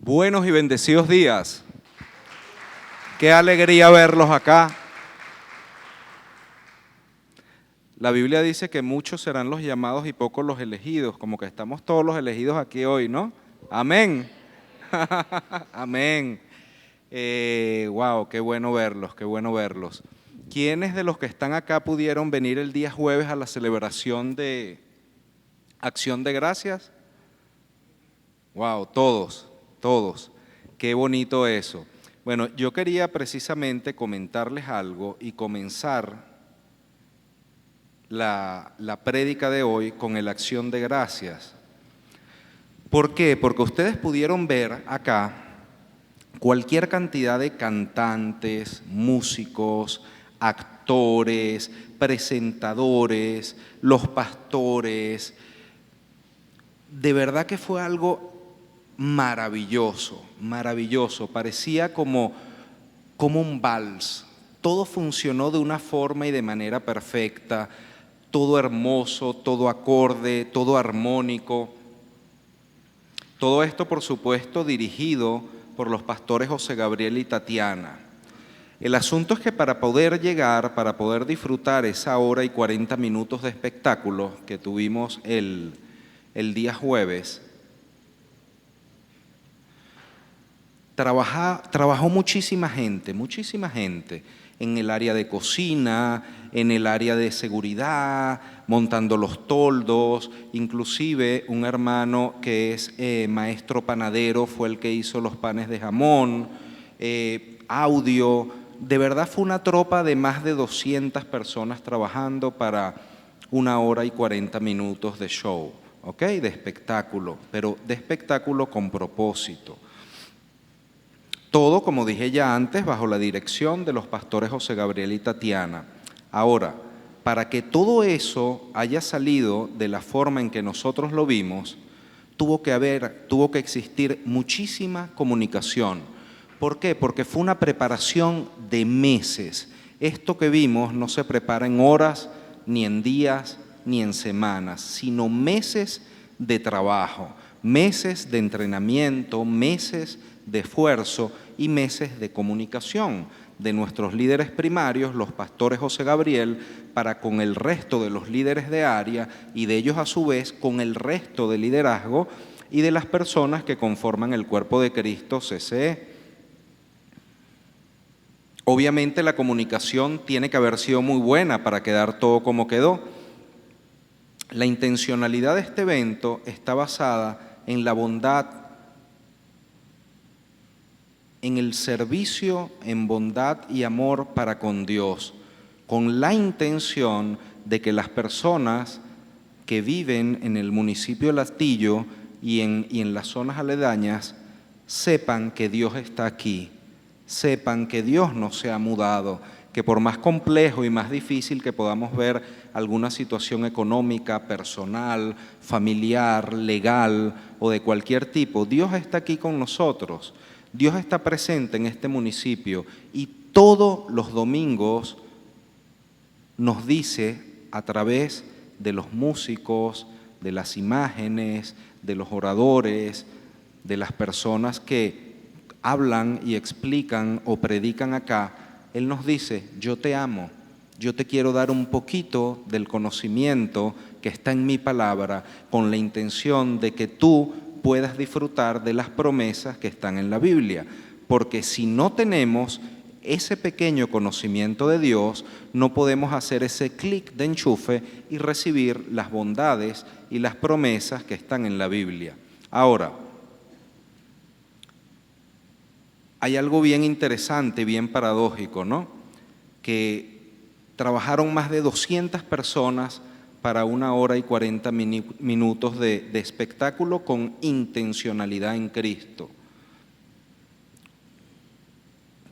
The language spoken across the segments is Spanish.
Buenos y bendecidos días. Qué alegría verlos acá. La Biblia dice que muchos serán los llamados y pocos los elegidos, como que estamos todos los elegidos aquí hoy, ¿no? Amén. Amén. Wow, qué bueno verlos, qué bueno verlos. ¿Quiénes de los que están acá pudieron venir el día jueves a la celebración de Acción de Gracias? Wow, todos, todos. Qué bonito eso. Bueno, yo quería precisamente comentarles algo y comenzar la prédica de hoy con el Acción de Gracias. ¿Por qué? Porque ustedes pudieron ver acá cualquier cantidad de cantantes, músicos, actores, presentadores, los pastores. De verdad que fue algo maravilloso, maravilloso. Parecía como un vals. Todo funcionó de una forma y de manera perfecta, todo hermoso, todo acorde, todo armónico. Todo esto, por supuesto, dirigido por los pastores José Gabriel y Tatiana. El asunto es que para poder llegar, para poder disfrutar esa hora y 40 minutos de espectáculo que tuvimos el día jueves, trabajó muchísima gente en el área de cocina, en el área de seguridad, montando los toldos, inclusive un hermano que es maestro panadero fue el que hizo los panes de jamón, audio. De verdad fue una tropa de más de 200 personas trabajando para 1 hora y 40 minutos de show, ¿ok? De espectáculo, pero de espectáculo con propósito. Todo, como dije ya antes, bajo la dirección de los pastores José Gabriel y Tatiana. Ahora, para que todo eso haya salido de la forma en que nosotros lo vimos, tuvo que existir muchísima comunicación. ¿Por qué? Porque fue una preparación de meses. Esto que vimos no se prepara en horas, ni en días, ni en semanas, sino meses de trabajo, meses de entrenamiento, meses de esfuerzo y meses de comunicación de nuestros líderes primarios, los pastores José Gabriel, para con el resto de los líderes de área y de ellos a su vez con el resto de liderazgo y de las personas que conforman el cuerpo de Cristo CCE. Obviamente la comunicación tiene que haber sido muy buena para quedar todo como quedó. La intencionalidad de este evento está basada en la bondad, en el servicio, en bondad y amor para con Dios, con la intención de que las personas que viven en el municipio de Latillo y en las zonas aledañas sepan que Dios está aquí, sepan que Dios no se ha mudado, que por más complejo y más difícil que podamos ver alguna situación económica, personal, familiar, legal o de cualquier tipo, Dios está aquí con nosotros. Dios está presente en este municipio y todos los domingos nos dice a través de los músicos, de las imágenes, de los oradores, de las personas que hablan y explican o predican acá, Él nos dice, yo te amo, yo te quiero dar un poquito del conocimiento que está en mi palabra con la intención de que tú puedas disfrutar de las promesas que están en la Biblia, porque si no tenemos ese pequeño conocimiento de Dios, no podemos hacer ese clic de enchufe y recibir las bondades y las promesas que están en la Biblia. Ahora, hay algo bien interesante, bien paradójico, ¿no? Que trabajaron más de 200 personas para 1 hora y 40 minutos de espectáculo con intencionalidad en Cristo.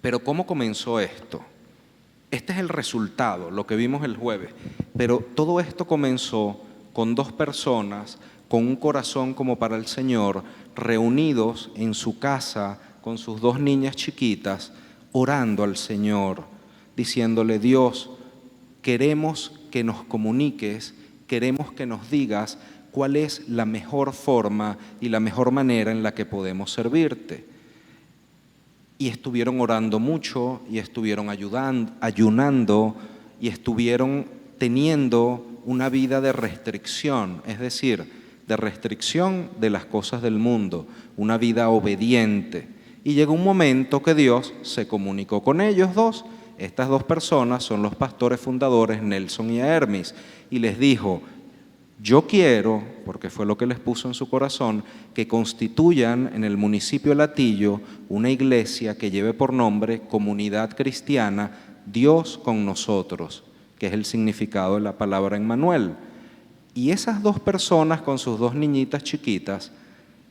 Pero ¿cómo comenzó esto? Este es el resultado, lo que vimos el jueves. Pero todo esto comenzó con 2 personas con un corazón como para el Señor, reunidos en su casa con sus 2 niñas chiquitas, orando al Señor, diciéndole, Dios, queremos que nos comuniques, queremos que nos digas cuál es la mejor forma y la mejor manera en la que podemos servirte. Y estuvieron orando mucho, y estuvieron ayunando, y estuvieron teniendo una vida de restricción, es decir, de restricción de las cosas del mundo, una vida obediente. Y llegó un momento que Dios se comunicó con ellos dos. Estas dos personas son los pastores fundadores, Nelson y Hermis, y les dijo: yo quiero, porque fue lo que les puso en su corazón, que constituyan en el municipio de Latillo una iglesia que lleve por nombre Comunidad Cristiana Dios con Nosotros, que es el significado de la palabra Emmanuel. Y esas dos personas con sus dos niñitas chiquitas,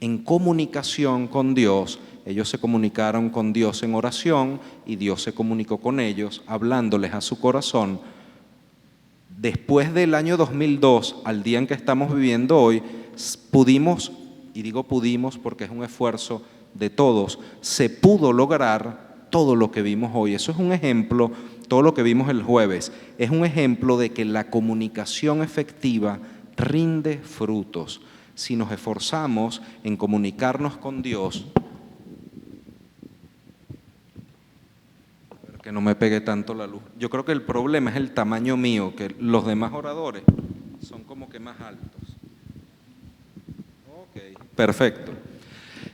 en comunicación con Dios, ellos se comunicaron con Dios en oración y Dios se comunicó con ellos hablándoles a su corazón. Después del año 2002 al día en que estamos viviendo hoy, pudimos, y digo pudimos porque es un esfuerzo de todos, se pudo lograr todo lo que vimos hoy. Eso es un ejemplo, todo lo que vimos el jueves, es un ejemplo de que la comunicación efectiva rinde frutos. Si nos esforzamos en comunicarnos con Dios, que no me pegue tanto la luz. Yo creo que el problema es el tamaño mío, que los demás oradores son como que más altos. Ok, perfecto.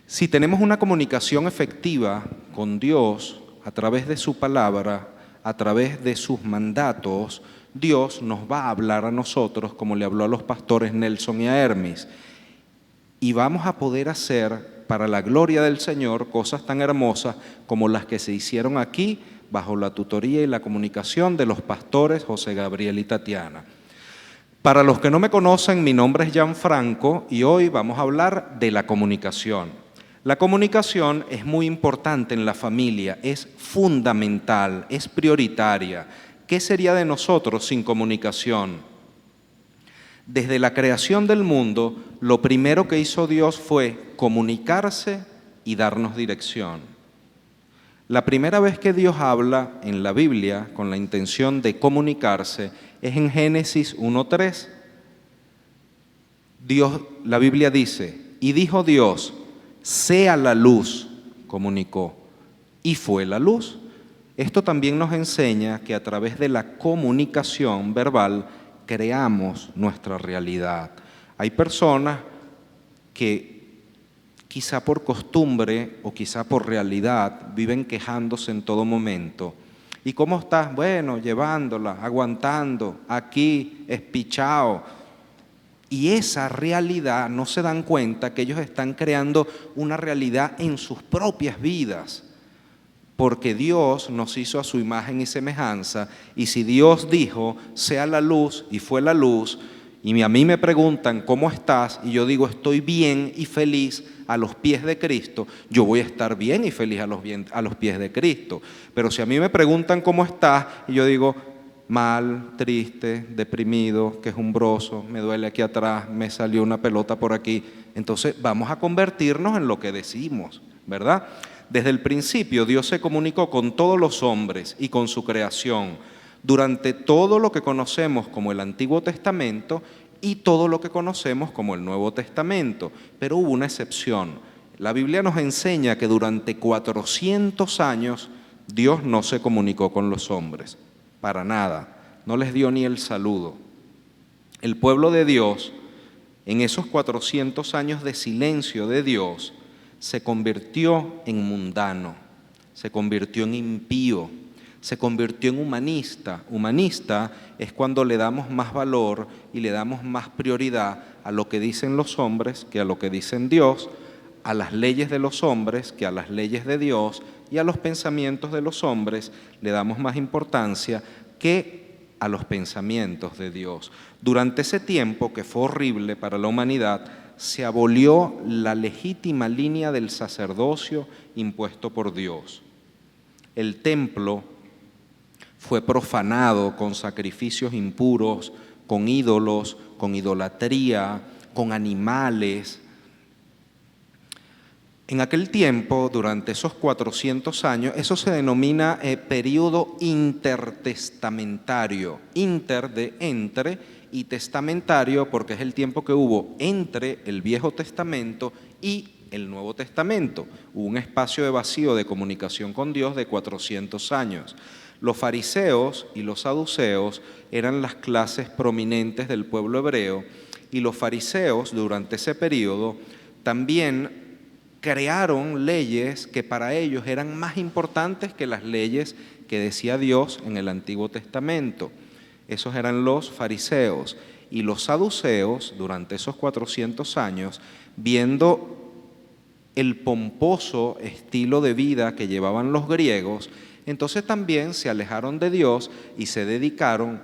Si tenemos una comunicación efectiva con Dios a través de su palabra, a través de sus mandatos, Dios nos va a hablar a nosotros como le habló a los pastores Nelson y a Hermis. Y vamos a poder hacer para la gloria del Señor cosas tan hermosas como las que se hicieron aquí bajo la tutoría y la comunicación de los pastores José Gabriel y Tatiana. Para los que no me conocen, mi nombre es Gianfranco y hoy vamos a hablar de la comunicación. La comunicación es muy importante en la familia, es fundamental, es prioritaria. ¿Qué sería de nosotros sin comunicación? Desde la creación del mundo, lo primero que hizo Dios fue comunicarse y darnos dirección. La primera vez que Dios habla en la Biblia con la intención de comunicarse es en Génesis 1:3. La Biblia dice: y dijo Dios, sea la luz, comunicó, y fue la luz. Esto también nos enseña que a través de la comunicación verbal creamos nuestra realidad. Hay personas que quizá por costumbre o quizá por realidad viven quejándose en todo momento. ¿Y cómo estás? Bueno, llevándola, aguantando, aquí, espichado. Y esa realidad no se dan cuenta que ellos están creando una realidad en sus propias vidas. Porque Dios nos hizo a su imagen y semejanza, y si Dios dijo, sea la luz, y fue la luz, y a mí me preguntan, ¿cómo estás? Y yo digo, estoy bien y feliz a los pies de Cristo, yo voy a estar bien y feliz a los pies de Cristo. Pero si a mí me preguntan, ¿cómo estás? Y yo digo, mal, triste, deprimido, quejumbroso, me duele aquí atrás, me salió una pelota por aquí. Entonces vamos a convertirnos en lo que decimos, ¿verdad? Desde el principio Dios se comunicó con todos los hombres y con su creación durante todo lo que conocemos como el Antiguo Testamento y todo lo que conocemos como el Nuevo Testamento. Pero hubo una excepción. La Biblia nos enseña que durante 400 años Dios no se comunicó con los hombres, para nada, no les dio ni el saludo. El pueblo de Dios, en esos 400 años de silencio de Dios, se convirtió en mundano, se convirtió en impío, se convirtió en humanista. Humanista es cuando le damos más valor y le damos más prioridad a lo que dicen los hombres que a lo que dicen Dios, a las leyes de los hombres que a las leyes de Dios, y a los pensamientos de los hombres le damos más importancia que a los pensamientos de Dios. Durante ese tiempo, que fue horrible para la humanidad, se abolió la legítima línea del sacerdocio impuesto por Dios. El templo fue profanado con sacrificios impuros, con ídolos, con idolatría, con animales. En aquel tiempo, durante esos 400 años, eso se denomina periodo intertestamentario, inter de entre y testamentario porque es el tiempo que hubo entre el Viejo Testamento y el Nuevo Testamento. Hubo un espacio de vacío de comunicación con Dios de 400 años. Los fariseos y los saduceos eran las clases prominentes del pueblo hebreo, y los fariseos durante ese periodo también crearon leyes que para ellos eran más importantes que las leyes que decía Dios en el Antiguo Testamento. Esos eran los fariseos. Y los saduceos, durante esos 400 años, viendo el pomposo estilo de vida que llevaban los griegos, entonces también se alejaron de Dios y se dedicaron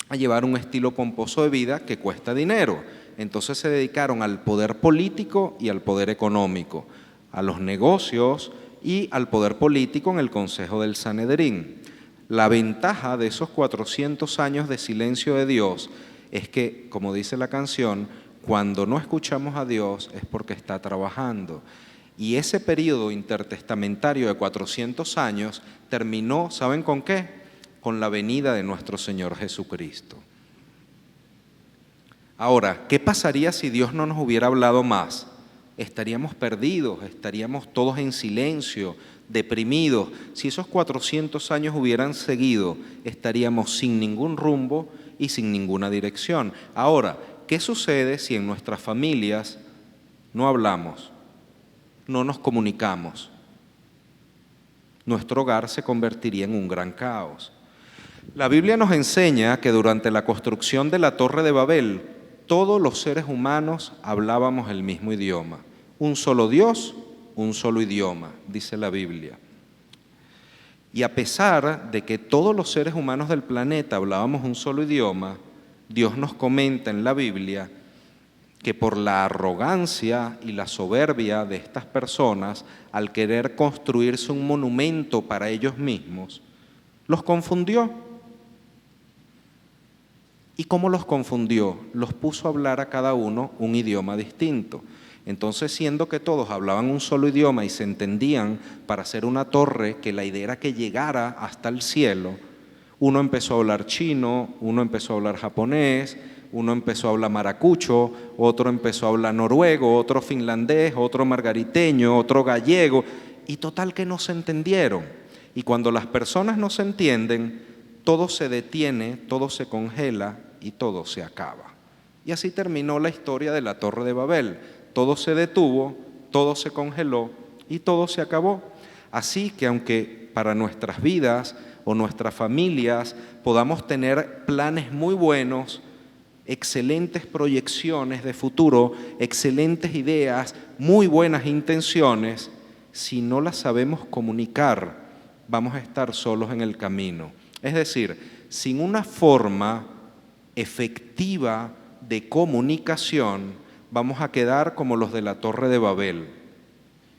a llevar un estilo pomposo de vida que cuesta dinero. Entonces se dedicaron al poder político y al poder económico, a los negocios y al poder político en el Consejo del Sanedrín. La ventaja de esos 400 años de silencio de Dios es que, como dice la canción, cuando no escuchamos a Dios es porque está trabajando. Y ese periodo intertestamentario de 400 años terminó, ¿saben con qué? Con la venida de nuestro Señor Jesucristo. Ahora, ¿qué pasaría si Dios no nos hubiera hablado más? Estaríamos perdidos, estaríamos todos en silencio, deprimidos. Si esos 400 años hubieran seguido, estaríamos sin ningún rumbo y sin ninguna dirección. Ahora, ¿qué sucede si en nuestras familias no hablamos, no nos comunicamos? Nuestro hogar se convertiría en un gran caos. La Biblia nos enseña que durante la construcción de la Torre de Babel, todos los seres humanos hablábamos el mismo idioma. Un solo Dios, un solo idioma, dice la Biblia. Y a pesar de que todos los seres humanos del planeta hablábamos un solo idioma, Dios nos comenta en la Biblia que por la arrogancia y la soberbia de estas personas, al querer construirse un monumento para ellos mismos, los confundió. ¿Y cómo los confundió? Los puso a hablar a cada uno un idioma distinto. Entonces, siendo que todos hablaban un solo idioma y se entendían para hacer una torre que la idea era que llegara hasta el cielo, uno empezó a hablar chino, uno empezó a hablar japonés, uno empezó a hablar maracucho, otro empezó a hablar noruego, otro finlandés, otro margariteño, otro gallego, y total que no se entendieron. Y cuando las personas no se entienden, todo se detiene, todo se congela y todo se acaba. Y así terminó la historia de la Torre de Babel. Todo se detuvo, todo se congeló y todo se acabó. Así que aunque para nuestras vidas o nuestras familias podamos tener planes muy buenos, excelentes proyecciones de futuro, excelentes ideas, muy buenas intenciones, si no las sabemos comunicar, vamos a estar solos en el camino. Es decir, sin una forma efectiva de comunicación, vamos a quedar como los de la Torre de Babel,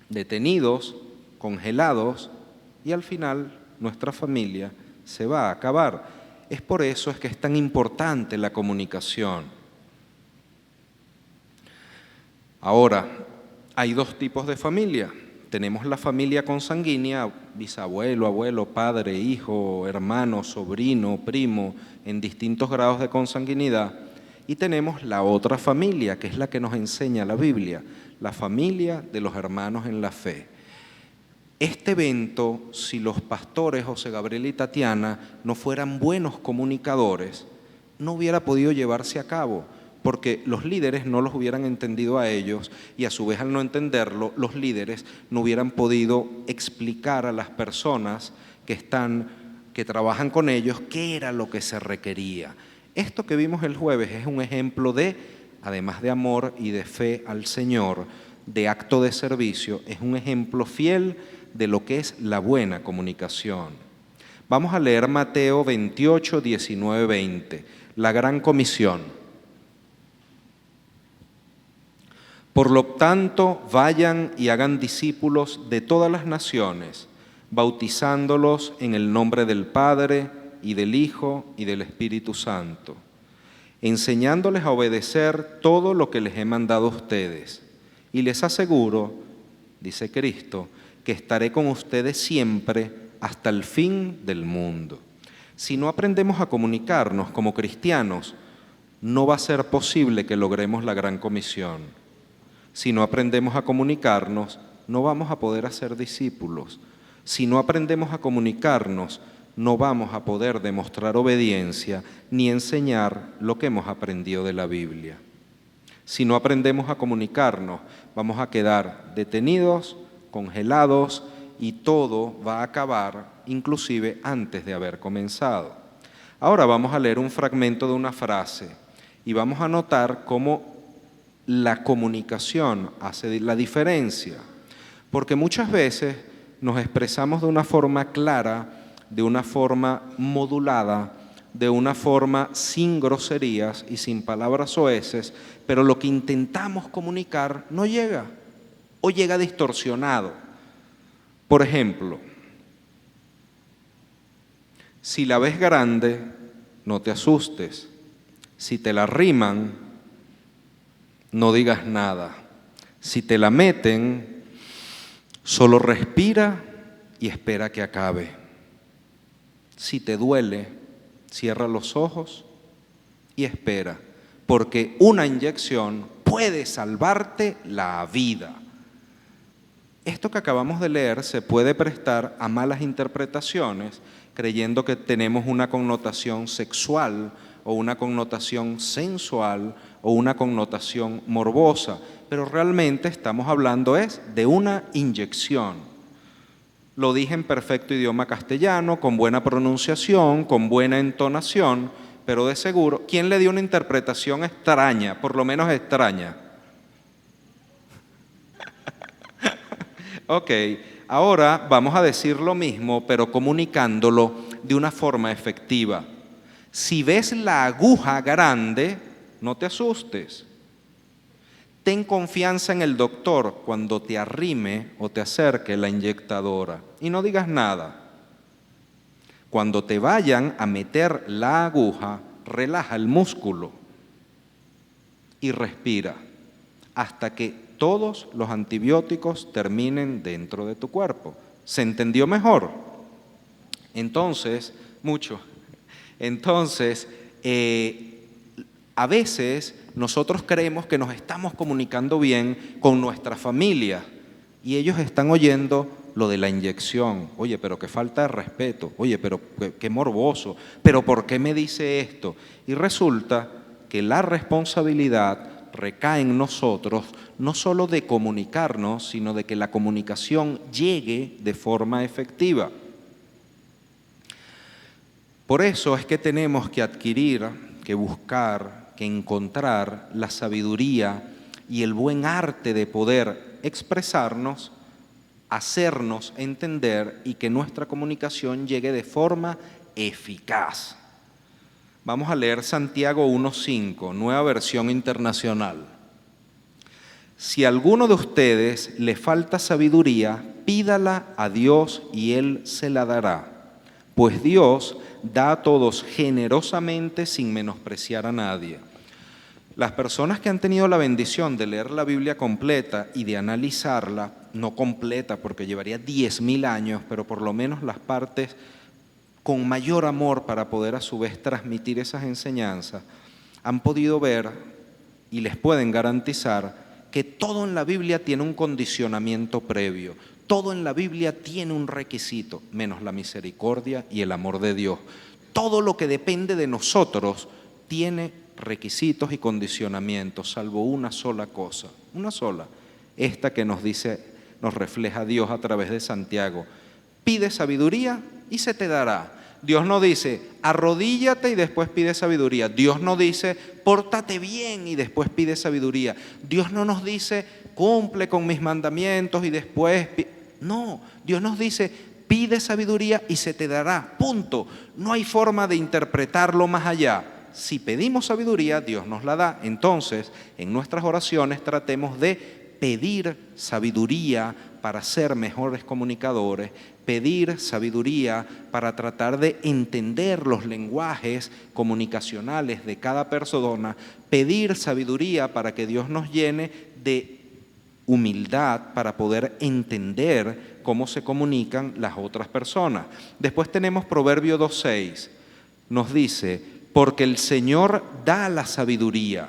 detenidos, congelados, y al final nuestra familia se va a acabar. Es por eso es que es tan importante la comunicación. Ahora, hay dos tipos de familia. Tenemos la familia consanguínea, bisabuelo, abuelo, padre, hijo, hermano, sobrino, primo, en distintos grados de consanguinidad. Y tenemos la otra familia, que es la que nos enseña la Biblia, la familia de los hermanos en la fe. Este evento, si los pastores José Gabriel y Tatiana no fueran buenos comunicadores, no hubiera podido llevarse a cabo, porque los líderes no los hubieran entendido a ellos y a su vez al no entenderlo, los líderes no hubieran podido explicar a las personas que trabajan con ellos qué era lo que se requería. Esto que vimos el jueves es un ejemplo de, además de amor y de fe al Señor, de acto de servicio, es un ejemplo fiel de lo que es la buena comunicación. Vamos a leer Mateo 28, 19, 20, la gran comisión. Por lo tanto, vayan y hagan discípulos de todas las naciones, bautizándolos en el nombre del Padre, y del Hijo, y del Espíritu Santo, enseñándoles a obedecer todo lo que les he mandado a ustedes. Y les aseguro, dice Cristo, que estaré con ustedes siempre hasta el fin del mundo. Si no aprendemos a comunicarnos como cristianos, no va a ser posible que logremos la gran comisión. Si no aprendemos a comunicarnos, no vamos a poder hacer discípulos. Si no aprendemos a comunicarnos, no vamos a poder demostrar obediencia ni enseñar lo que hemos aprendido de la Biblia. Si no aprendemos a comunicarnos, vamos a quedar detenidos, congelados, y todo va a acabar inclusive antes de haber comenzado. Ahora vamos a leer un fragmento de una frase y vamos a notar cómo la comunicación hace la diferencia, porque muchas veces nos expresamos de una forma clara, de una forma modulada, de una forma sin groserías y sin palabras soeces, pero lo que intentamos comunicar no llega o llega distorsionado. Por ejemplo, si la ves grande, no te asustes. Si te la arriman, no digas nada. Si te la meten, solo respira y espera que acabe. Si te duele, cierra los ojos y espera, porque una inyección puede salvarte la vida. Esto que acabamos de leer se puede prestar a malas interpretaciones, creyendo que tenemos una connotación sexual o una connotación sensual o una connotación morbosa, pero realmente estamos hablando de una inyección. Lo dije en perfecto idioma castellano, con buena pronunciación, con buena entonación, pero de seguro, ¿quién le dio una interpretación extraña, por lo menos extraña? Ok, ahora vamos a decir lo mismo, pero comunicándolo de una forma efectiva. Si ves la aguja grande, no te asustes. Ten confianza en el doctor cuando te arrime o te acerque la inyectadora y no digas nada. Cuando te vayan a meter la aguja, relaja el músculo y respira hasta que todos los antibióticos terminen dentro de tu cuerpo. ¿Se entendió mejor? Entonces, a veces nosotros creemos que nos estamos comunicando bien con nuestra familia y ellos están oyendo lo de la inyección. Oye, pero qué falta de respeto. Oye, pero qué morboso. Pero ¿por qué me dice esto? Y resulta que la responsabilidad recae en nosotros, no solo de comunicarnos, sino de que la comunicación llegue de forma efectiva. Por eso es que tenemos que adquirir, que buscar, que encontrar la sabiduría y el buen arte de poder expresarnos, hacernos entender y que nuestra comunicación llegue de forma eficaz. Vamos a leer Santiago 1:5, Nueva Versión Internacional. Si a alguno de ustedes le falta sabiduría, pídala a Dios y Él se la dará, pues Dios da a todos generosamente sin menospreciar a nadie. Las personas que han tenido la bendición de leer la Biblia completa y de analizarla, no completa porque llevaría 10.000 años, pero por lo menos las partes con mayor amor para poder a su vez transmitir esas enseñanzas, han podido ver y les pueden garantizar que todo en la Biblia tiene un condicionamiento previo, todo en la Biblia tiene un requisito, menos la misericordia y el amor de Dios. Todo lo que depende de nosotros tiene requisitos y condicionamientos, salvo una sola cosa, una sola, esta que nos dice, nos refleja Dios a través de Santiago: pide sabiduría y se te dará. Dios no dice, arrodíllate y después pide sabiduría. Dios no dice, pórtate bien y después pide sabiduría. Dios no nos dice, cumple con mis mandamientos y después... No, Dios nos dice, pide sabiduría y se te dará. Punto. No hay forma de interpretarlo más allá. Si pedimos sabiduría, Dios nos la da. Entonces, en nuestras oraciones tratemos de pedir sabiduría para ser mejores comunicadores, pedir sabiduría para tratar de entender los lenguajes comunicacionales de cada persona, pedir sabiduría para que Dios nos llene de humildad para poder entender cómo se comunican las otras personas. Después tenemos Proverbio 2:6, nos dice: porque el Señor da la sabiduría.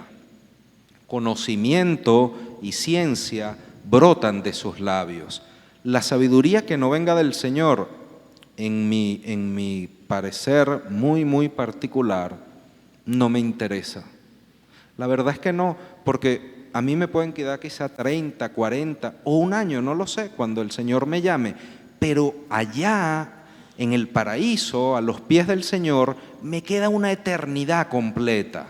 Conocimiento y ciencia brotan de sus labios. La sabiduría que no venga del Señor, en mi parecer muy particular, no me interesa. La verdad es que no, porque a mí me pueden quedar quizá 30, 40 o un año, no lo sé, cuando el Señor me llame, pero allá en el paraíso, a los pies del Señor, me queda una eternidad completa.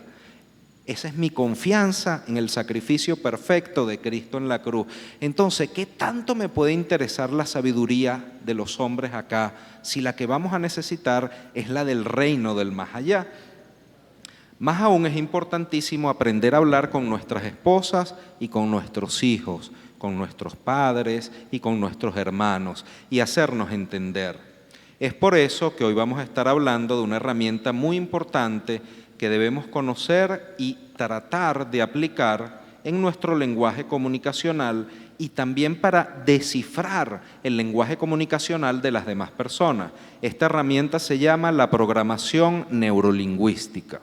Esa es mi confianza en el sacrificio perfecto de Cristo en la cruz. Entonces, ¿qué tanto me puede interesar la sabiduría de los hombres acá si la que vamos a necesitar es la del reino del más allá? Más aún es importantísimo aprender a hablar con nuestras esposas y con nuestros hijos, con nuestros padres y con nuestros hermanos y hacernos entender. Es por eso que hoy vamos a estar hablando de una herramienta muy importante que debemos conocer y tratar de aplicar en nuestro lenguaje comunicacional y también para descifrar el lenguaje comunicacional de las demás personas. Esta herramienta se llama la programación neurolingüística.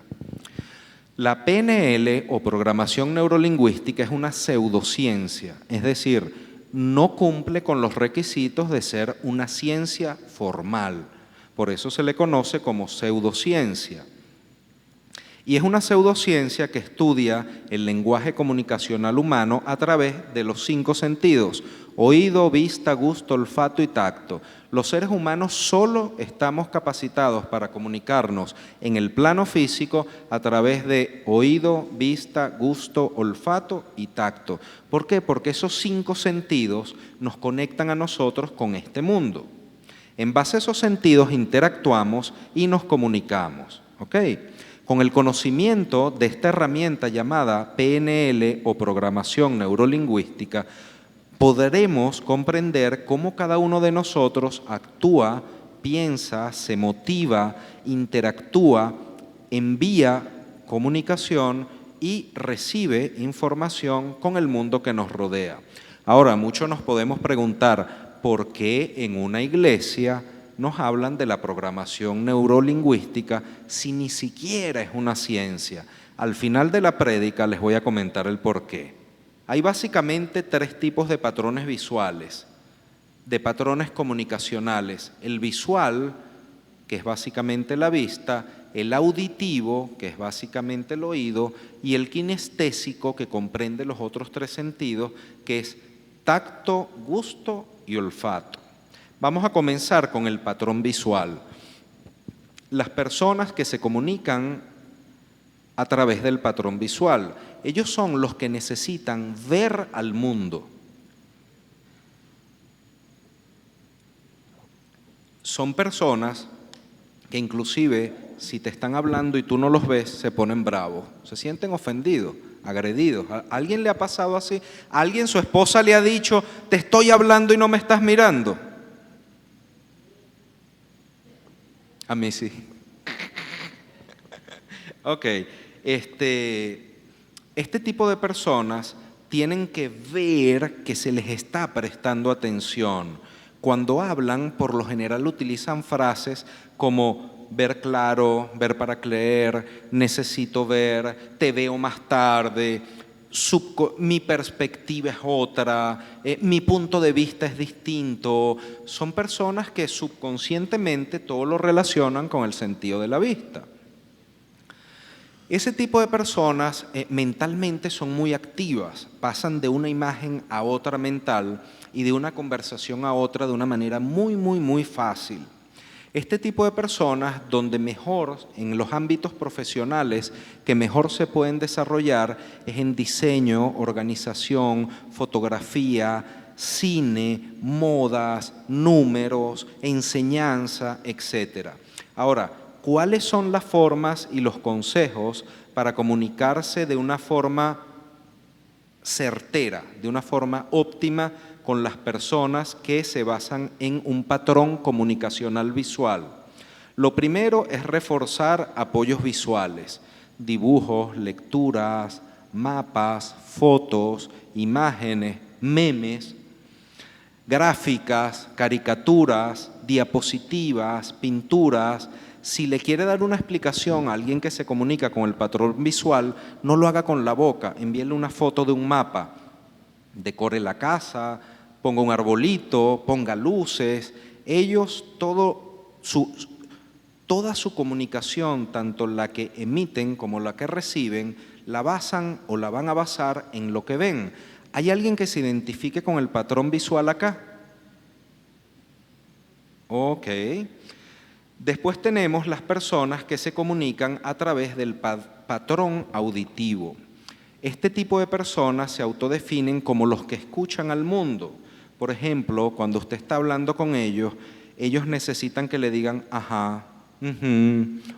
La PNL o programación neurolingüística es una pseudociencia, es decir, no cumple con los requisitos de ser una ciencia formal. Por eso se le conoce como pseudociencia. Y es una pseudociencia que estudia el lenguaje comunicacional humano a través de los 5 sentidos: oído, vista, gusto, olfato y tacto. Los seres humanos solo estamos capacitados para comunicarnos en el plano físico a través de oído, vista, gusto, olfato y tacto. ¿Por qué? Porque esos 5 sentidos nos conectan a nosotros con este mundo. En base a esos sentidos interactuamos y nos comunicamos. ¿Ok? Con el conocimiento de esta herramienta llamada PNL o programación neurolingüística, podremos comprender cómo cada uno de nosotros actúa, piensa, se motiva, interactúa, envía comunicación y recibe información con el mundo que nos rodea. Ahora, muchos nos podemos preguntar por qué en una iglesia nos hablan de la programación neurolingüística si ni siquiera es una ciencia. Al final de la prédica les voy a comentar el porqué. Hay básicamente 3 tipos de patrones visuales, de patrones comunicacionales. El visual, que es básicamente la vista, el auditivo, que es básicamente el oído, y el kinestésico, que comprende los otros 3 sentidos, que es tacto, gusto y olfato. Vamos a comenzar con el patrón visual. Las personas que se comunican a través del patrón visual, ellos son los que necesitan ver al mundo. Son personas que inclusive si te están hablando y tú no los ves, se ponen bravos, se sienten ofendidos, agredidos. ¿A alguien le ha pasado así? ¿A alguien su esposa le ha dicho, te estoy hablando y no me estás mirando? A mí sí. Ok, este tipo de personas tienen que ver que se les está prestando atención. Cuando hablan, por lo general utilizan frases como ver claro, ver para creer, necesito ver, te veo más tarde, mi perspectiva es otra, mi punto de vista es distinto. Son personas que subconscientemente todo lo relacionan con el sentido de la vista. Ese tipo de personas mentalmente son muy activas, pasan de una imagen a otra mental y de una conversación a otra de una manera muy fácil. Este tipo de personas, donde mejor, en los ámbitos profesionales que mejor se pueden desarrollar, es en diseño, organización, fotografía, cine, modas, números, enseñanza, etc. Ahora, ¿cuáles son las formas y los consejos para comunicarse de una forma certera, de una forma óptima con las personas que se basan en un patrón comunicacional visual? Lo primero es reforzar apoyos visuales, dibujos, lecturas, mapas, fotos, imágenes, memes, gráficas, caricaturas, diapositivas, pinturas. Si le quiere dar una explicación a alguien que se comunica con el patrón visual, no lo haga con la boca, envíele una foto de un mapa, decore la casa, ponga un arbolito, ponga luces. Ellos, toda su comunicación, tanto la que emiten como la que reciben, la basan o la van a basar en lo que ven. ¿Hay alguien que se identifique con el patrón visual acá? Ok. Después tenemos las personas que se comunican a través del patrón auditivo. Este tipo de personas se autodefinen como los que escuchan al mundo. Por ejemplo, cuando usted está hablando con ellos, ellos necesitan que le digan, ajá,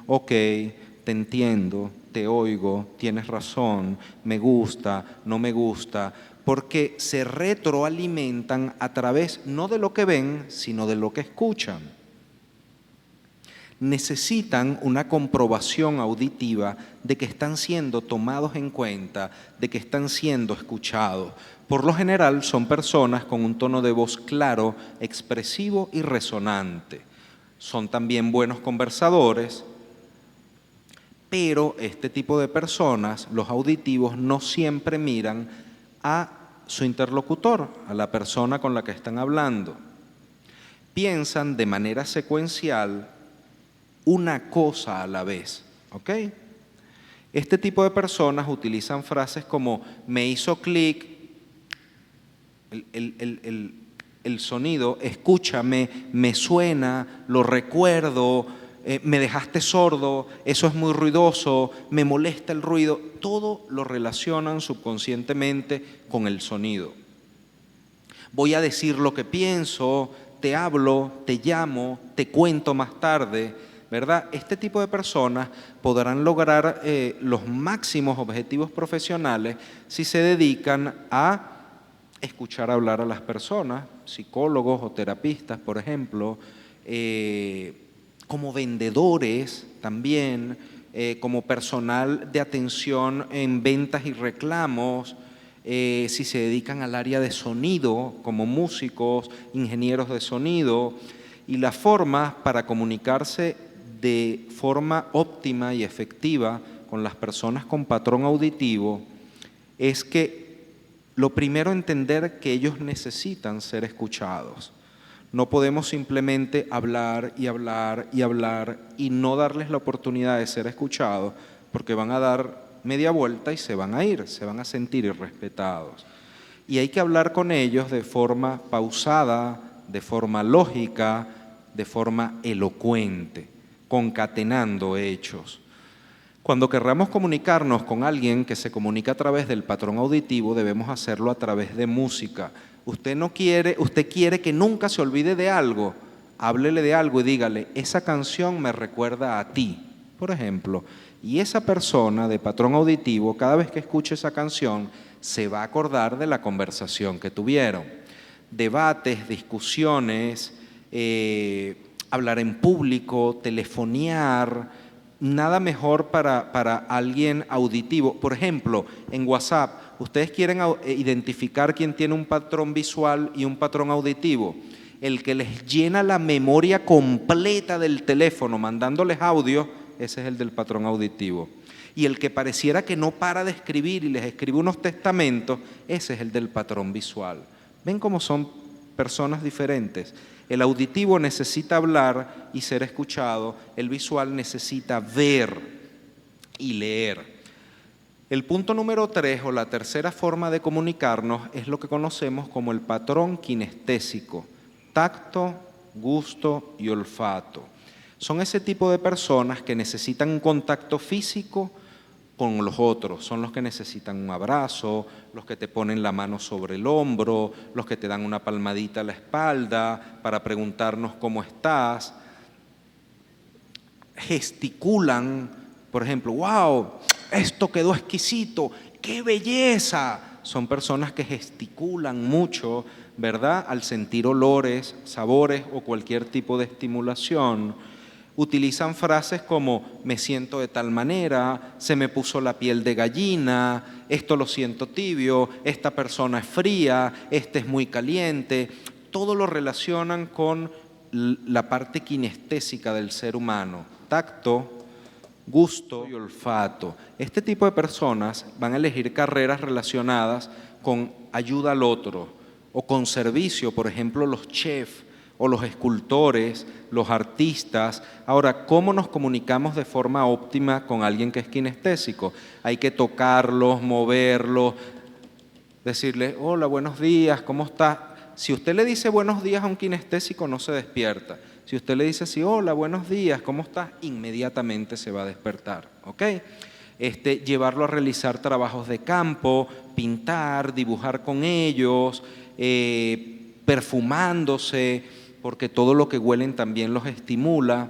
ok, te entiendo, te oigo, tienes razón, me gusta, no me gusta, porque se retroalimentan a través no de lo que ven, sino de lo que escuchan. Necesitan una comprobación auditiva de que están siendo tomados en cuenta, de que están siendo escuchados. Por lo general son personas con un tono de voz claro, expresivo y resonante. Son también buenos conversadores, pero este tipo de personas, los auditivos, no siempre miran a su interlocutor, a la persona con la que están hablando. Piensan de manera secuencial una cosa a la vez, ¿ok? Este tipo de personas utilizan frases como me hizo clic, el sonido, escúchame, me suena, lo recuerdo, me dejaste sordo, eso es muy ruidoso, me molesta el ruido. Todo lo relacionan subconscientemente con el sonido. Voy a decir lo que pienso, te hablo, te llamo, te cuento más tarde, ¿verdad? Este tipo de personas podrán lograr los máximos objetivos profesionales si se dedican a escuchar hablar a las personas, psicólogos o terapistas, por ejemplo, como vendedores también, como personal de atención en ventas y reclamos, si se dedican al área de sonido, como músicos, ingenieros de sonido, y las formas para comunicarse de forma óptima y efectiva con las personas con patrón auditivo es que lo primero, entender que ellos necesitan ser escuchados. No podemos simplemente hablar y hablar y hablar y no darles la oportunidad de ser escuchados, porque van a dar media vuelta y se van a ir, se van a sentir irrespetados. Y hay que hablar con ellos de forma pausada, de forma lógica, de forma elocuente, concatenando hechos. Cuando querramos comunicarnos con alguien que se comunica a través del patrón auditivo, debemos hacerlo a través de música. Usted quiere que nunca se olvide de algo, háblele de algo y dígale, esa canción me recuerda a ti, por ejemplo. Y esa persona de patrón auditivo, cada vez que escuche esa canción, se va a acordar de la conversación que tuvieron. Debates, discusiones, hablar en público, telefonear, nada mejor para alguien auditivo. Por ejemplo, en WhatsApp, ustedes quieren identificar quién tiene un patrón visual y un patrón auditivo. El que les llena la memoria completa del teléfono mandándoles audio, ese es el del patrón auditivo. Y el que pareciera que no para de escribir y les escribe unos testamentos, ese es el del patrón visual. ¿Ven cómo son personas diferentes? El auditivo necesita hablar y ser escuchado, el visual necesita ver y leer. El punto número 3 o la tercera forma de comunicarnos es lo que conocemos como el patrón kinestésico, tacto, gusto y olfato. Son ese tipo de personas que necesitan un contacto físico con los otros, son los que necesitan un abrazo, los que te ponen la mano sobre el hombro, los que te dan una palmadita a la espalda para preguntarnos cómo estás. Gesticulan, por ejemplo, wow, esto quedó exquisito, qué belleza. Son personas que gesticulan mucho, ¿verdad? Al sentir olores, sabores o cualquier tipo de estimulación. Utilizan frases como me siento de tal manera, se me puso la piel de gallina, esto lo siento tibio, esta persona es fría, este es muy caliente. Todo lo relacionan con la parte kinestésica del ser humano, tacto, gusto y olfato. Este tipo de personas van a elegir carreras relacionadas con ayuda al otro o con servicio, por ejemplo, los chefs o los escultores, los artistas. Ahora, ¿cómo nos comunicamos de forma óptima con alguien que es kinestésico? Hay que tocarlos, moverlos, decirle, hola, buenos días, ¿cómo estás? Si usted le dice buenos días a un kinestésico, no se despierta. Si usted le dice así, hola, buenos días, ¿cómo estás? Inmediatamente se va a despertar, ¿ok? Llevarlo a realizar trabajos de campo, pintar, dibujar con ellos, perfumándose, porque todo lo que huelen también los estimula.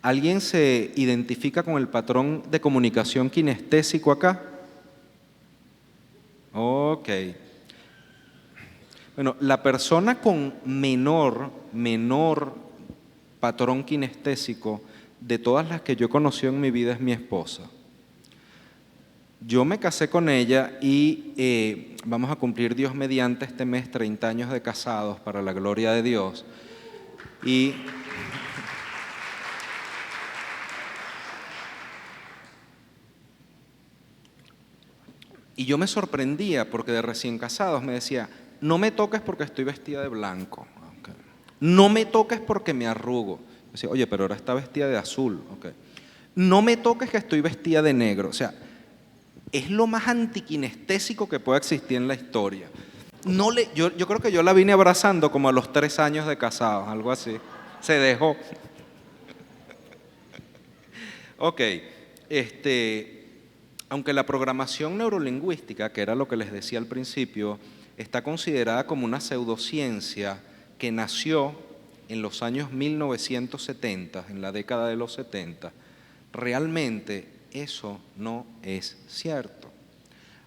¿Alguien se identifica con el patrón de comunicación kinestésico acá? Ok. Bueno, la persona con menor patrón kinestésico de todas las que yo he conocido en mi vida es mi esposa. Yo me casé con ella y vamos a cumplir, Dios mediante, este mes 30 años de casados, para la gloria de Dios. Y yo me sorprendía porque de recién casados me decía, no me toques porque estoy vestida de blanco. Okay. No me toques porque me arrugo. Yo decía, oye, pero ahora está vestida de azul. Okay. No me toques que estoy vestida de negro. O sea, es lo más antiquinestésico que pueda existir en la historia. Yo creo que yo la vine abrazando como a los 3 años de casados, algo así. Se dejó. Ok, aunque la programación neurolingüística, que era lo que les decía al principio, está considerada como una pseudociencia que nació en los años 1970, en la década de los 70, realmente eso no es cierto.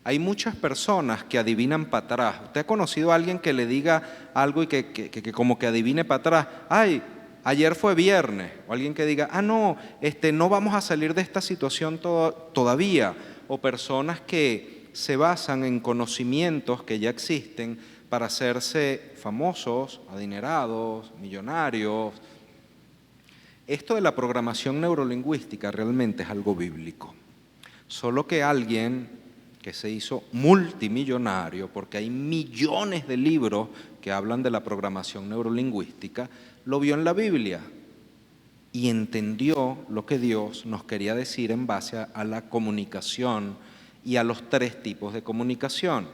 Hay muchas personas que adivinan para atrás. ¿Usted ha conocido a alguien que le diga algo y que como que adivine para atrás? ¡Ay! Ayer fue viernes, o alguien que diga, no, no vamos a salir de esta situación todavía, o personas que se basan en conocimientos que ya existen para hacerse famosos, adinerados, millonarios. Esto de la programación neurolingüística realmente es algo bíblico, solo que alguien que se hizo multimillonario, porque hay millones de libros que hablan de la programación neurolingüística, lo vio en la Biblia y entendió lo que Dios nos quería decir en base a la comunicación y a los 3 tipos de comunicación.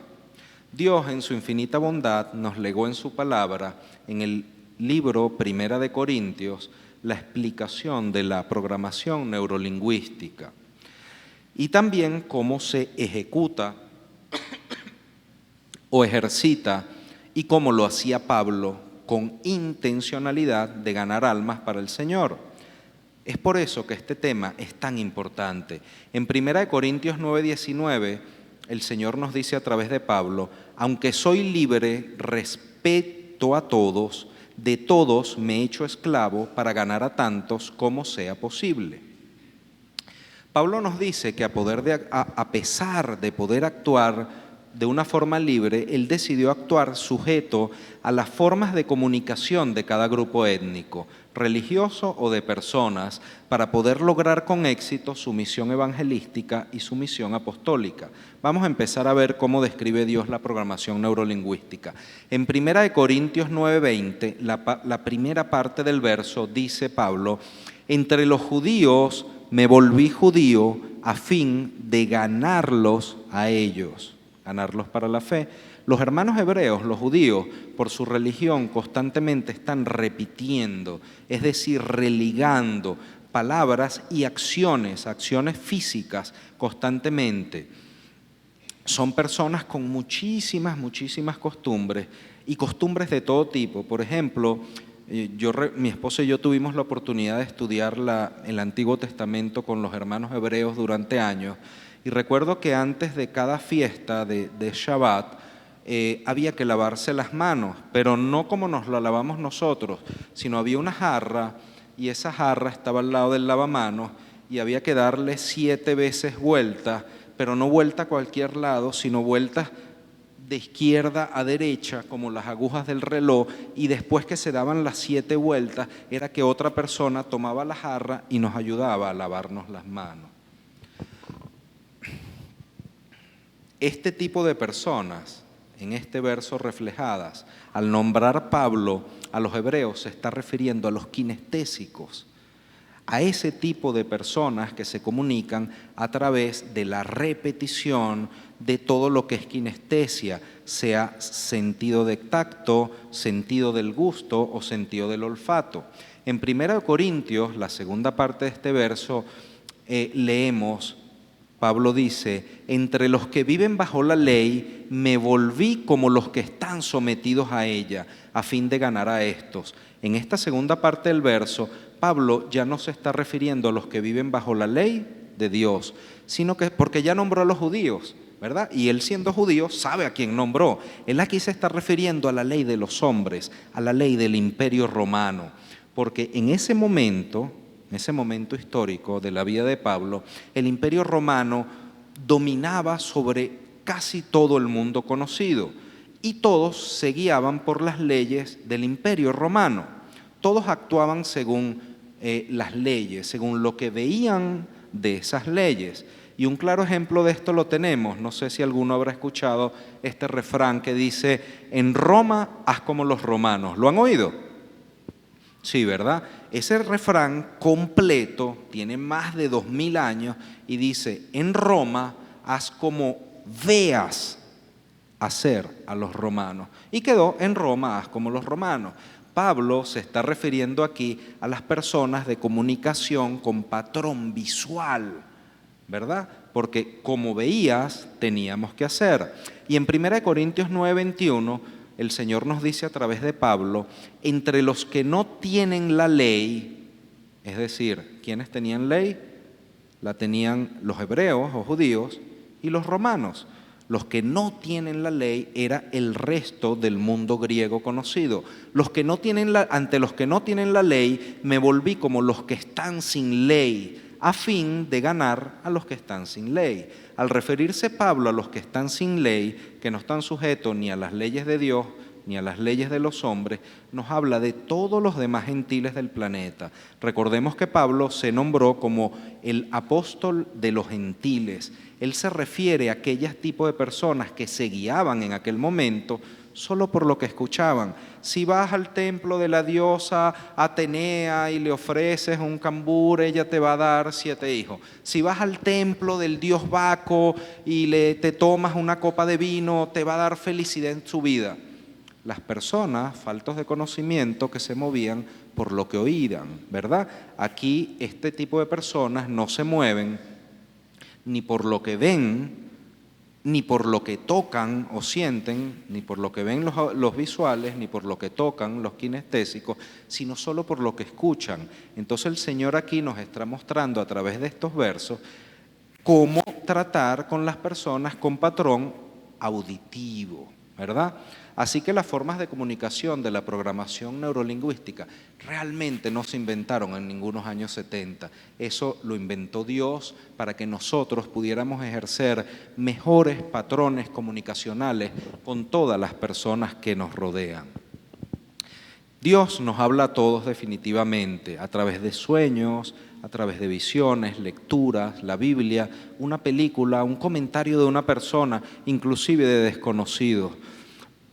Dios, en su infinita bondad, nos legó en su palabra, en el libro Primera de Corintios, la explicación de la programación neurolingüística y también cómo se ejecuta o ejercita y cómo lo hacía Pablo con intencionalidad de ganar almas para el Señor. Es por eso que este tema es tan importante. En 1 Corintios 9:19, el Señor nos dice a través de Pablo, aunque soy libre, respeto a todos, de todos me he hecho esclavo para ganar a tantos como sea posible. Pablo nos dice que a pesar de poder actuar de una forma libre, él decidió actuar sujeto a las formas de comunicación de cada grupo étnico, religioso o de personas, para poder lograr con éxito su misión evangelística y su misión apostólica. Vamos a empezar a ver cómo describe Dios la programación neurolingüística. En 1 Corintios 9:20, la primera parte del verso, dice Pablo, entre los judíos me volví judío a fin de ganarlos a ellos. Ganarlos para la fe. Los hermanos hebreos, los judíos, por su religión constantemente están repitiendo, es decir, religando palabras y acciones físicas constantemente. Son personas con muchísimas costumbres y costumbres de todo tipo. Por ejemplo, mi esposa y yo tuvimos la oportunidad de estudiar el Antiguo Testamento con los hermanos hebreos durante años. Y recuerdo que antes de cada fiesta de Shabbat había que lavarse las manos, pero no como nos lo lavamos nosotros, sino había una jarra y esa jarra estaba al lado del lavamanos y había que darle 7 veces vueltas, pero no vuelta a cualquier lado, sino vueltas de izquierda a derecha, como las agujas del reloj, y después que se daban las 7 vueltas, era que otra persona tomaba la jarra y nos ayudaba a lavarnos las manos. Este tipo de personas, en este verso reflejadas, al nombrar Pablo a los hebreos, se está refiriendo a los kinestésicos, a ese tipo de personas que se comunican a través de la repetición de todo lo que es kinestesia, sea sentido de tacto, sentido del gusto o sentido del olfato. En 1 Corintios, la segunda parte de este verso, leemos, Pablo dice, entre los que viven bajo la ley, me volví como los que están sometidos a ella, a fin de ganar a estos. En esta segunda parte del verso, Pablo ya no se está refiriendo a los que viven bajo la ley de Dios, sino que porque ya nombró a los judíos, ¿verdad? Y él, siendo judío, sabe a quién nombró. Él aquí se está refiriendo a la ley de los hombres, a la ley del Imperio Romano, porque en ese momento histórico de la vida de Pablo, el Imperio Romano dominaba sobre casi todo el mundo conocido y todos se guiaban por las leyes del Imperio Romano. Todos actuaban según las leyes, según lo que veían de esas leyes. Y un claro ejemplo de esto lo tenemos, no sé si alguno habrá escuchado este refrán que dice, en Roma haz como los romanos. ¿Lo han oído? Sí, ¿verdad? Ese refrán completo tiene más de 2000 años y dice, en Roma haz como veas hacer a los romanos. Y quedó, en Roma haz como los romanos. Pablo se está refiriendo aquí a las personas de comunicación con patrón visual, ¿verdad? Porque como veías, teníamos que hacer. Y en 1 Corintios 9:21, el Señor nos dice a través de Pablo, entre los que no tienen la ley, es decir, ¿quiénes tenían ley? La tenían los hebreos o judíos y los romanos. Los que no tienen la ley era el resto del mundo griego conocido. Ante los que no tienen la ley, me volví como los que están sin ley, a fin de ganar a los que están sin ley. Al referirse Pablo a los que están sin ley, que no están sujetos ni a las leyes de Dios, ni a las leyes de los hombres, nos habla de todos los demás gentiles del planeta. Recordemos que Pablo se nombró como el apóstol de los gentiles. Él se refiere a aquellos tipos de personas que se guiaban en aquel momento solo por lo que escuchaban. Si vas al templo de la diosa Atenea y le ofreces un cambur, ella te va a dar 7 hijos. Si vas al templo del dios Baco y te tomas una copa de vino, te va a dar felicidad en su vida. Las personas, faltos de conocimiento, que se movían por lo que oían, ¿verdad? Aquí este tipo de personas no se mueven ni por lo que ven, ni por lo que tocan o sienten, ni por lo que ven los visuales, ni por lo que tocan los kinestésicos, sino solo por lo que escuchan. Entonces el Señor aquí nos está mostrando a través de estos versos cómo tratar con las personas con patrón auditivo, ¿verdad? Así que las formas de comunicación de la programación neurolingüística realmente no se inventaron en ningunos años 70. Eso lo inventó Dios para que nosotros pudiéramos ejercer mejores patrones comunicacionales con todas las personas que nos rodean. Dios nos habla a todos definitivamente, a través de sueños, a través de visiones, lecturas, la Biblia, una película, un comentario de una persona, inclusive de desconocidos.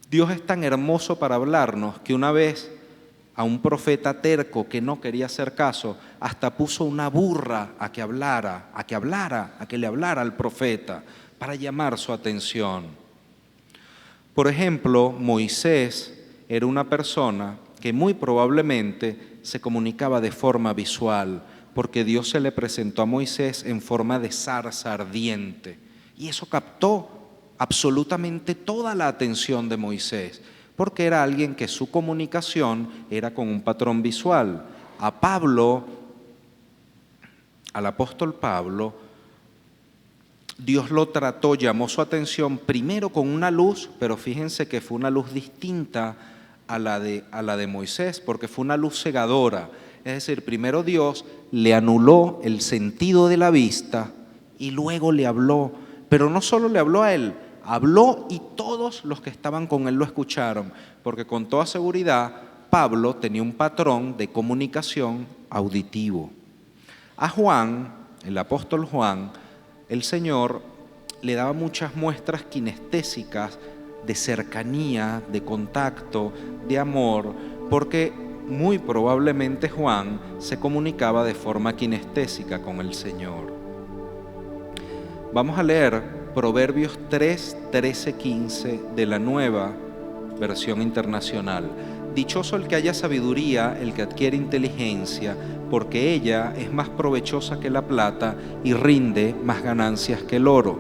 Dios es tan hermoso para hablarnos que una vez a un profeta terco que no quería hacer caso, hasta puso una burra a que le hablara al profeta para llamar su atención. Por ejemplo, Moisés era una persona que muy probablemente se comunicaba de forma visual, porque Dios se le presentó a Moisés en forma de zarza ardiente, y eso captó absolutamente toda la atención de Moisés, porque era alguien que su comunicación era con un patrón visual. Al apóstol Pablo, Dios lo trató, llamó su atención primero con una luz, pero fíjense que fue una luz distinta a la de Moisés, porque fue una luz cegadora. Es decir, primero Dios le anuló el sentido de la vista y luego le habló, pero no solo le habló a él, habló y todos los que estaban con él lo escucharon, porque con toda seguridad Pablo tenía un patrón de comunicación auditivo. A Juan, el apóstol Juan, el Señor le daba muchas muestras kinestésicas de cercanía, de contacto, de amor, porque muy probablemente Juan se comunicaba de forma kinestésica con el Señor. Vamos a leer Proverbios 3, 13, 15 de la Nueva Versión Internacional. Dichoso el que haya sabiduría, el que adquiere inteligencia, porque ella es más provechosa que la plata y rinde más ganancias que el oro.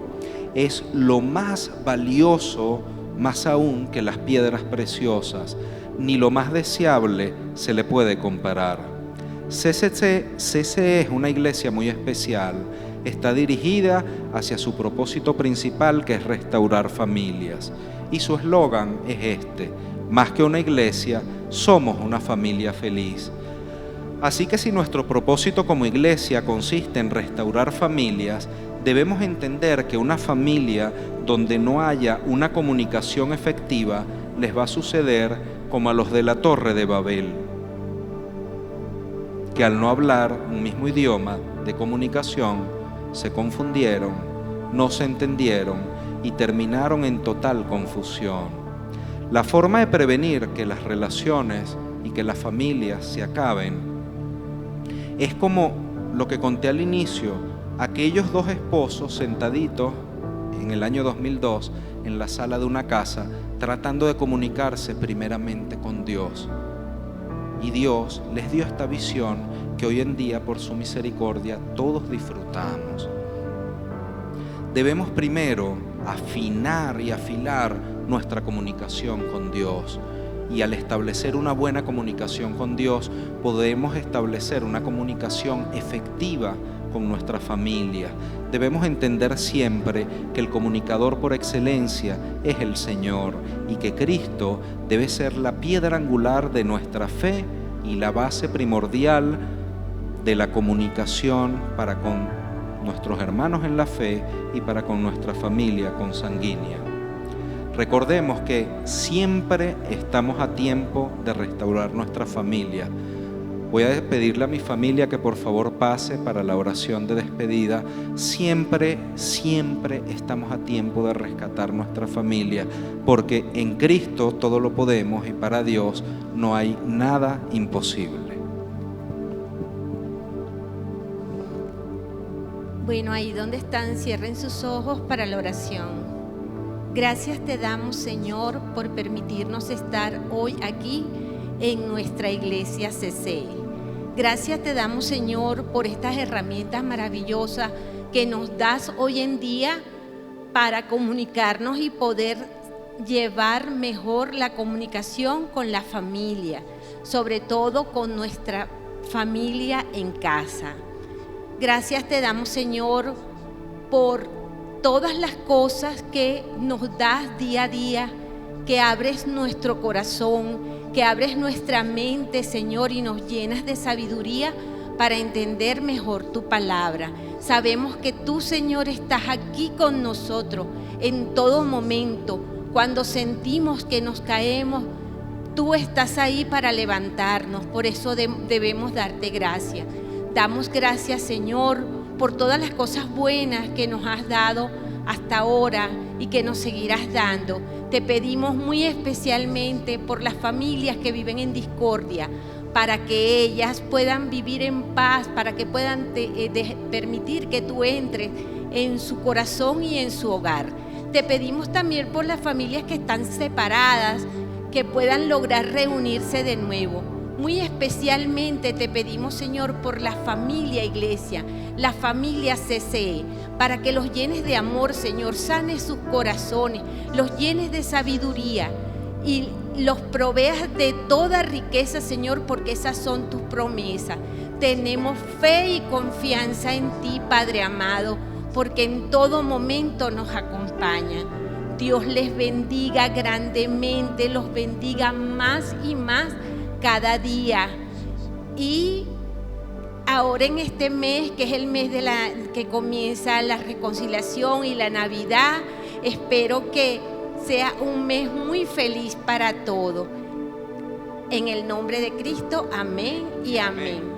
Es lo más valioso, más aún que las piedras preciosas, ni lo más deseable se le puede comparar. CCE es una iglesia muy especial. Está dirigida hacia su propósito principal, que es restaurar familias. Y su eslogan es este: más que una iglesia, somos una familia feliz. Así que si nuestro propósito como iglesia consiste en restaurar familias, debemos entender que una familia donde no haya una comunicación efectiva les va a suceder como a los de la Torre de Babel, que al no hablar un mismo idioma de comunicación se confundieron, no se entendieron y terminaron en total confusión. La forma de prevenir que las relaciones y que las familias se acaben es como lo que conté al inicio: aquellos dos esposos sentaditos en el año 2002 en la sala de una casa tratando de comunicarse primeramente con Dios. Y Dios les dio esta visión que hoy en día, por su misericordia, todos disfrutamos. Debemos primero afinar y afilar nuestra comunicación con Dios. Y al establecer una buena comunicación con Dios, podemos establecer una comunicación efectiva con nuestra familia. Debemos entender siempre que el comunicador por excelencia es el Señor y que Cristo debe ser la piedra angular de nuestra fe y la base primordial de la comunicación para con nuestros hermanos en la fe y para con nuestra familia consanguínea. Recordemos que siempre estamos a tiempo de restaurar nuestra familia. Voy a pedirle a mi familia que por favor pase para la oración de despedida. Siempre estamos a tiempo de rescatar nuestra familia, porque en Cristo todo lo podemos y para Dios no hay nada imposible. Bueno, ahí donde están, cierren sus ojos para la oración. Gracias te damos, Señor, por permitirnos estar hoy aquí en nuestra iglesia CCE. Gracias te damos, Señor, por estas herramientas maravillosas que nos das hoy en día para comunicarnos y poder llevar mejor la comunicación con la familia, sobre todo con nuestra familia en casa. Gracias te damos, Señor, por todas las cosas que nos das día a día, que abres nuestro corazón, que abres nuestra mente, Señor, y nos llenas de sabiduría para entender mejor tu palabra. Sabemos que tú, Señor, estás aquí con nosotros en todo momento. Cuando sentimos que nos caemos, tú estás ahí para levantarnos. Por eso debemos darte gracias. Damos gracias, Señor, por todas las cosas buenas que nos has dado hasta ahora y que nos seguirás dando. Te pedimos muy especialmente por las familias que viven en discordia, para que ellas puedan vivir en paz, para que puedan permitir que tú entres en su corazón y en su hogar. Te pedimos también por las familias que están separadas, que puedan lograr reunirse de nuevo. Muy especialmente te pedimos, Señor, por la familia iglesia, la familia CCE, para que los llenes de amor, Señor, sanes sus corazones, los llenes de sabiduría y los proveas de toda riqueza, Señor, porque esas son tus promesas. Tenemos fe y confianza en ti, Padre amado, porque en todo momento nos acompaña. Dios les bendiga grandemente, los bendiga más y más cada día. Y ahora en este mes, que es el mes que comienza la reconciliación y la Navidad, Espero que sea un mes muy feliz para todos. En el nombre de Cristo, amén y amén.